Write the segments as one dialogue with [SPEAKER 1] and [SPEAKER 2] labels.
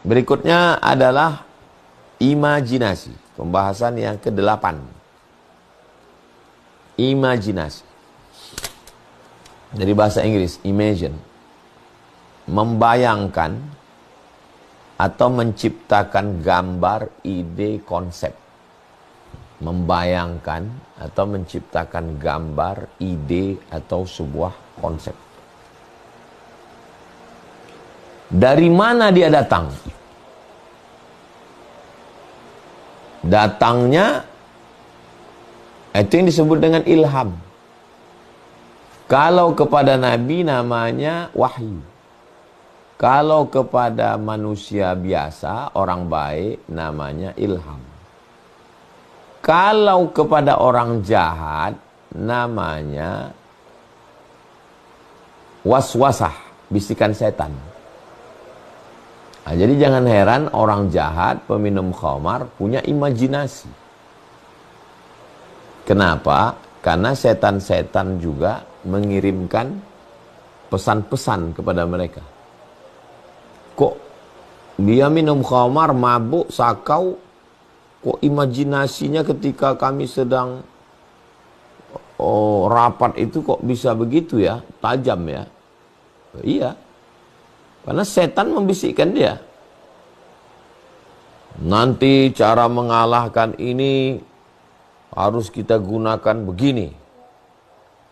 [SPEAKER 1] Berikutnya adalah imajinasi. Pembahasan yang ke-8. Imajinasi. Dari bahasa Inggris, imagine. Membayangkan atau menciptakan gambar, ide, konsep. Membayangkan atau menciptakan gambar, ide, atau sebuah konsep. Dari mana dia datang? Datangnya itu yang disebut dengan ilham. Kalau kepada Nabi namanya wahyu. Kalau kepada manusia biasa, orang baik, namanya ilham. Kalau kepada orang jahat, namanya waswasah, bisikan setan. Nah, jadi jangan heran orang jahat, peminum khamar, punya imajinasi. Kenapa? Karena setan-setan juga mengirimkan pesan-pesan kepada mereka. Kok dia minum khamar, mabuk, sakau, kok imajinasinya ketika kami sedang rapat itu kok bisa begitu ya, tajam ya. Iya, karena setan membisikkan dia. Nanti cara mengalahkan ini harus kita gunakan begini.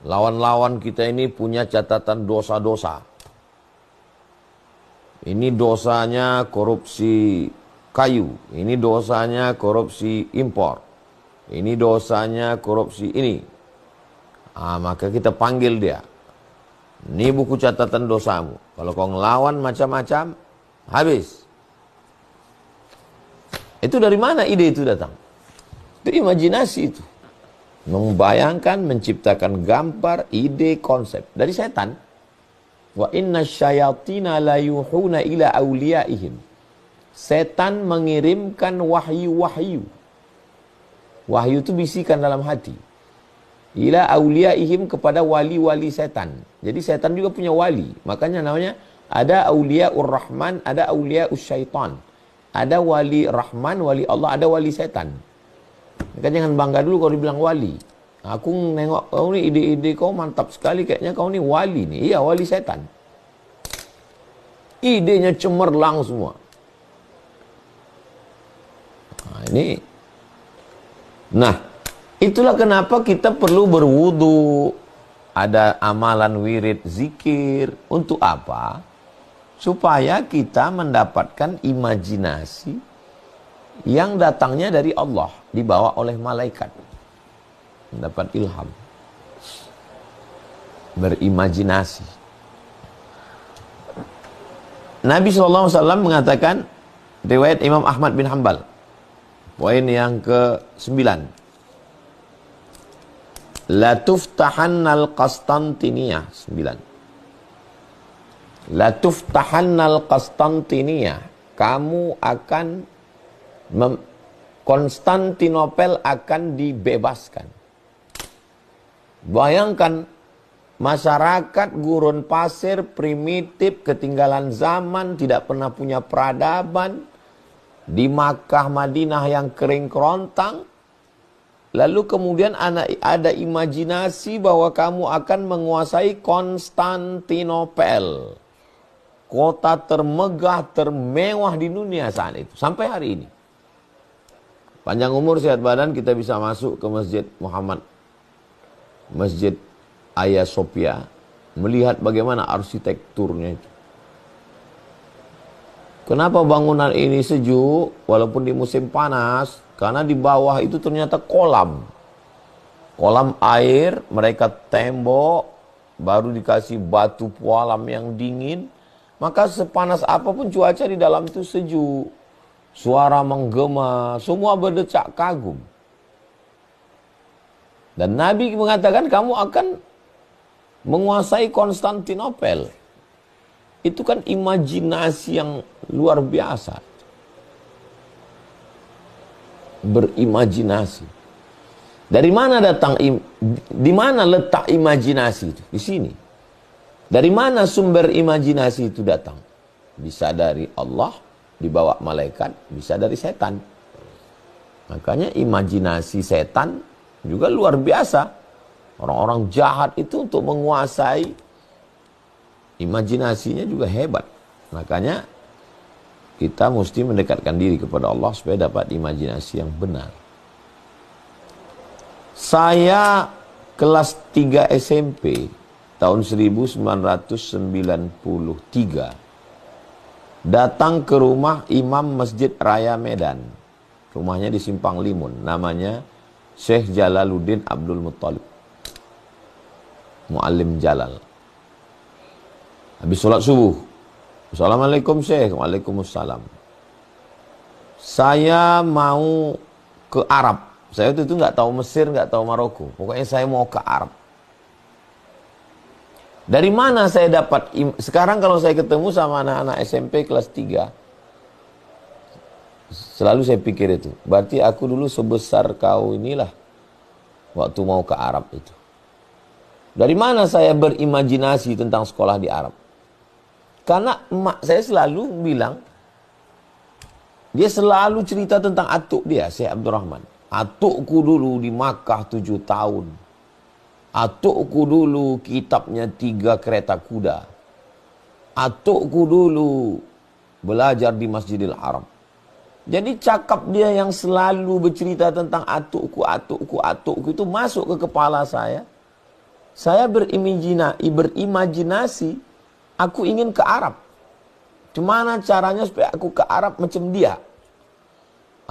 [SPEAKER 1] Lawan-lawan kita ini punya catatan dosa-dosa. Ini dosanya korupsi kayu. Ini dosanya korupsi impor. Ini dosanya korupsi ini. Maka kita panggil dia. Ini buku catatan dosamu. Kalau kau ngelawan macam-macam, habis. Itu dari mana ide itu datang? Itu imajinasi itu. Membayangkan, menciptakan gambar, ide, konsep. Dari setan. Wa inna syayatina la yuhuna ila awliyaihim. Setan mengirimkan wahyu-wahyu. Wahyu itu bisikan dalam hati. Ila awliyaihim, kepada wali-wali setan. Jadi setan juga punya wali. Makanya namanya ada awliyaur rahman, ada awliyaus syaitan. Ada wali rahman, wali Allah, ada wali setan. Maka jangan bangga dulu kalau dibilang wali. Aku nengok kau ni, ide-ide kau mantap sekali, kayaknya kau ni wali nih. Iya, wali setan. Idenya cemerlang semua. Nah, itulah kenapa kita perlu berwudu. Ada amalan wirid zikir. Untuk apa? Supaya kita mendapatkan imajinasi yang datangnya dari Allah, dibawa oleh malaikat. Mendapat ilham. Berimajinasi. Nabi SAW mengatakan, riwayat Imam Ahmad bin Hanbal, poin yang ke-9. La tuftahannal Qastantiniyah. 9. La tuftahannal Qastantiniyah. Kamu akan Konstantinopel akan dibebaskan. Bayangkan masyarakat gurun pasir, primitif, ketinggalan zaman, tidak pernah punya peradaban. Di Makkah, Madinah yang kering kerontang. Lalu kemudian ada imajinasi bahwa kamu akan menguasai Konstantinopel. Kota termegah, termewah di dunia saat itu. Sampai hari ini. Panjang umur, sehat badan, kita bisa masuk ke Masjid Muhammad. Masjid Hagia Sophia. Melihat bagaimana arsitekturnya itu. Kenapa bangunan ini sejuk walaupun di musim panas? Karena di bawah itu ternyata kolam. Kolam air, mereka tembok, baru dikasih batu pualam yang dingin. Maka sepanas apapun cuaca di dalam itu sejuk. Suara menggema, semua berdecak kagum. Dan Nabi mengatakan kamu akan menguasai Konstantinopel. Itu kan imajinasi yang luar biasa. Berimajinasi. Dari mana datang, di mana letak imajinasi itu? Di sini. Dari mana sumber imajinasi itu datang? Bisa dari Allah, dibawa malaikat, bisa dari setan. Makanya imajinasi setan juga luar biasa. Orang-orang jahat itu untuk menguasai imajinasinya juga hebat. Makanya kita mesti mendekatkan diri kepada Allah supaya dapat imajinasi yang benar. Saya kelas 3 SMP tahun 1993 datang ke rumah Imam Masjid Raya Medan. Rumahnya di Simpang Limun. Namanya Syekh Jalaluddin Abdul Muttalib. Muallim Jalal. Habis sholat subuh. Assalamualaikum Syekh. Waalaikumsalam. Saya mau ke Arab. Saya waktu itu nggak tahu Mesir, nggak tahu Maroko. Pokoknya saya mau ke Arab. Dari mana saya dapat, sekarang kalau saya ketemu sama anak-anak SMP kelas 3, selalu saya pikir itu, berarti aku dulu sebesar kau inilah, waktu mau ke Arab itu. Dari mana saya berimajinasi tentang sekolah di Arab? Karena emak saya selalu bilang, dia selalu cerita tentang atuk dia, Syekh Abdurrahman. Atukku dulu di Makkah 7 tahun. Atukku dulu kitabnya 3 kereta kuda. Atukku dulu belajar di Masjidil Haram. Jadi cakap dia yang selalu bercerita tentang atukku itu masuk ke kepala saya. Saya berimajinasi, aku ingin ke Arab. Gimana caranya supaya aku ke Arab macam dia?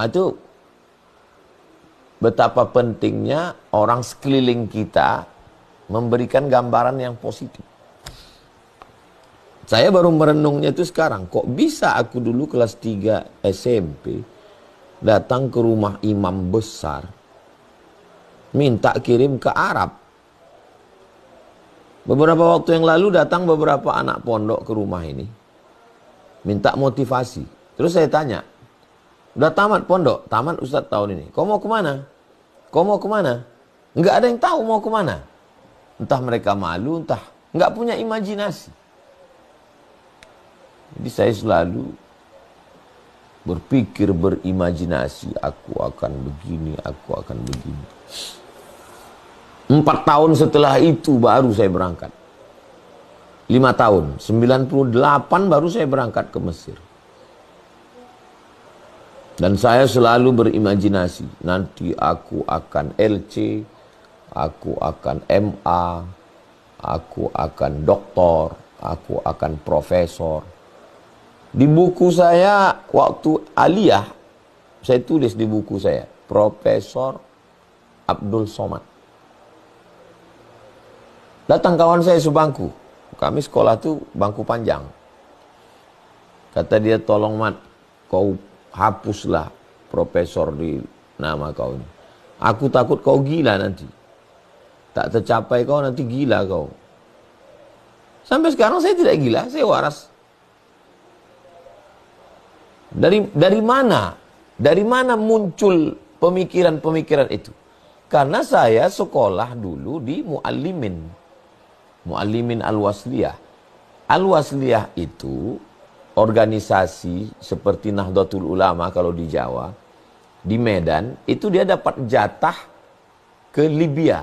[SPEAKER 1] Itu betapa pentingnya orang sekeliling kita memberikan gambaran yang positif. Saya baru merenungnya itu sekarang. Kok bisa aku dulu kelas 3 SMP datang ke rumah imam besar, minta kirim ke Arab. Beberapa waktu yang lalu datang beberapa anak pondok ke rumah ini, minta motivasi. Terus saya tanya, udah tamat pondok? Tamat Ustadz tahun ini. Kau mau kemana? Kau mau kemana? Nggak ada yang tahu mau kemana. Entah mereka malu, entah nggak punya imajinasi. Jadi saya selalu berpikir, berimajinasi, aku akan begini, aku akan begini. 4 tahun setelah itu baru saya berangkat. 5 tahun, 98 baru saya berangkat ke Mesir. Dan saya selalu berimajinasi, nanti aku akan LC, aku akan MA, aku akan doktor, aku akan profesor. Di buku saya waktu aliyah, saya tulis di buku saya, Profesor Abdul Somad. Datang kawan saya sebangku, kami sekolah tuh bangku panjang. Kata dia, tolong Mat, kau hapuslah profesor di nama kau ini. Aku takut kau gila nanti. Tak tercapai kau nanti gila kau. Sampai sekarang saya tidak gila, saya waras. Dari mana? Dari mana muncul pemikiran-pemikiran itu? Karena saya sekolah dulu di Muallimin Al-Wasliyah. Al-Wasliyah itu organisasi seperti Nahdlatul Ulama kalau di Jawa, di Medan, itu dia dapat jatah ke Libya.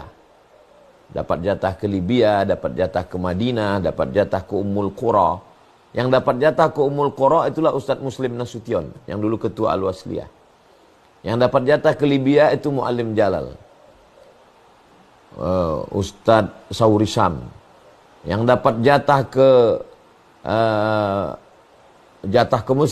[SPEAKER 1] Dapat jatah ke Libya, dapat jatah ke Madinah, dapat jatah ke Ummul Qura. Yang dapat jatah ke Ummul Qura itulah Ustadz Muslim Nasution, yang dulu ketua Al-Wasliyah. Yang dapat jatah ke Libya itu Muallim Jalal, Ustadz Sauri Sam. Yang dapat jatah ke Mesir